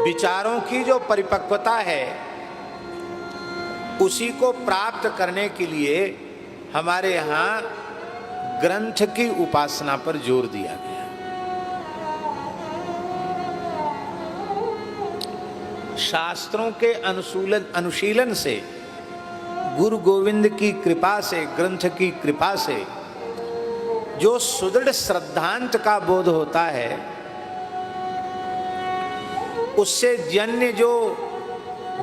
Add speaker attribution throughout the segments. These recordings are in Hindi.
Speaker 1: विचारों की जो परिपक्वता है उसी को प्राप्त करने के लिए हमारे यहाँ ग्रंथ की उपासना पर जोर दिया गया। शास्त्रों के अनुशीलन से, गुरु गोविंद की कृपा से, ग्रंथ की कृपा से जो सुदृढ़ श्रद्धांत का बोध होता है, उससे जन्य जो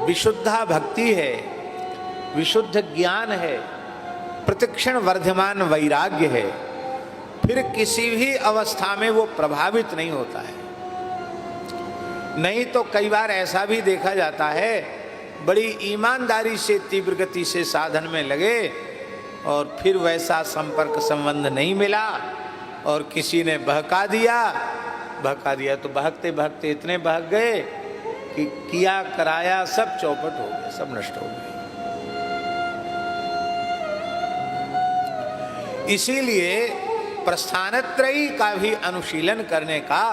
Speaker 1: विशुद्धा भक्ति है, विशुद्ध ज्ञान है, प्रतिक्षण वर्धमान वैराग्य है, फिर किसी भी अवस्था में वो प्रभावित नहीं होता है। नहीं तो कई बार ऐसा भी देखा जाता है, बड़ी ईमानदारी से तीव्र गति से साधन में लगे और फिर वैसा संपर्क संबंध नहीं मिला और किसी ने बहका दिया तो बहकते बहकते इतने बहक गए कि किया कराया सब चौपट हो गए, सब नष्ट हो गए। इसीलिए प्रस्थानत्रयी का भी अनुशीलन करने का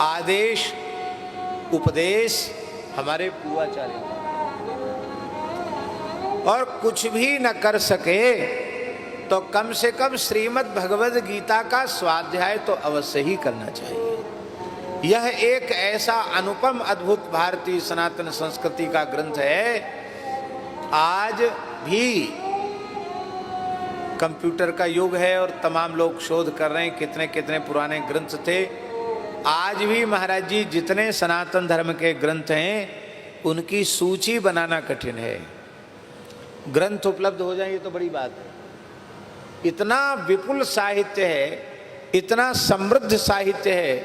Speaker 1: आदेश, उपदेश हमारे पूर्वाचार्य, और कुछ भी न कर सके तो कम से कम श्रीमद् भगवद गीता का स्वाध्याय तो अवश्य ही करना चाहिए। यह एक ऐसा अनुपम अद्भुत भारतीय सनातन संस्कृति का ग्रंथ है। आज भी कंप्यूटर का युग है और तमाम लोग शोध कर रहे हैं कितने कितने पुराने ग्रंथ थे। आज भी महाराज जी जितने सनातन धर्म के ग्रंथ हैं उनकी सूची बनाना कठिन है। ग्रंथ उपलब्ध हो जाए ये तो बड़ी बात है। इतना विपुल साहित्य है, इतना समृद्ध साहित्य है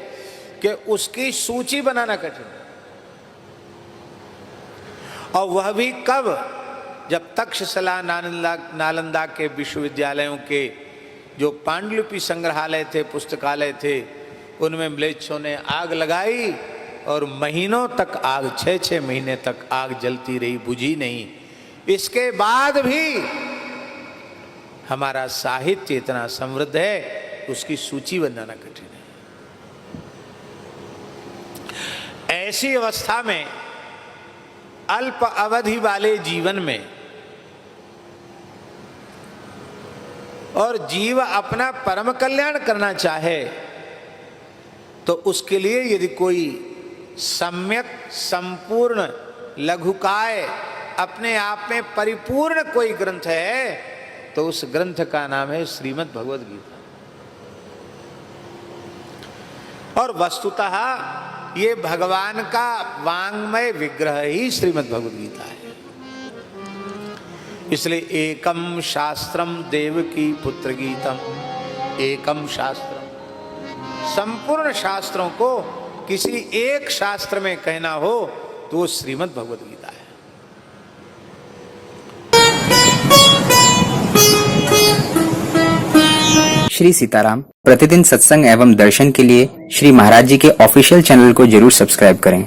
Speaker 1: कि उसकी सूची बनाना कठिन है। और वह भी कब? जब तक्षशिला नालंदा के विश्वविद्यालयों के जो पांडुलिपि संग्रहालय थे, पुस्तकालय थे, उनमें म्लेच्छों ने आग लगाई और महीनों तक आग, 6-6 महीने तक आग जलती रही, बुझी नहीं। इसके बाद भी हमारा साहित्य इतना समृद्ध है, उसकी सूची बनाना कठिन है। ऐसी अवस्था में अल्प अवधि वाले जीवन में और जीव अपना परम कल्याण करना चाहे तो उसके लिए यदि कोई सम्यक संपूर्ण लघुकाय अपने आप में परिपूर्ण कोई ग्रंथ है तो उस ग्रंथ का नाम है श्रीमद् भगवद गीता। और वस्तुतः ये भगवान का वांग्मय विग्रह ही श्रीमद् भगवद गीता है। इसलिए एकम शास्त्रम देवकी पुत्र गीतम, एकम शास्त्रम, संपूर्ण शास्त्रों को किसी एक शास्त्र में कहना हो तो वो श्रीमद् भगवद गीता है।
Speaker 2: श्री सीताराम प्रतिदिन सत्संग एवं दर्शन के लिए श्री महाराज जी के ऑफिशियल चैनल को जरूर सब्सक्राइब करें।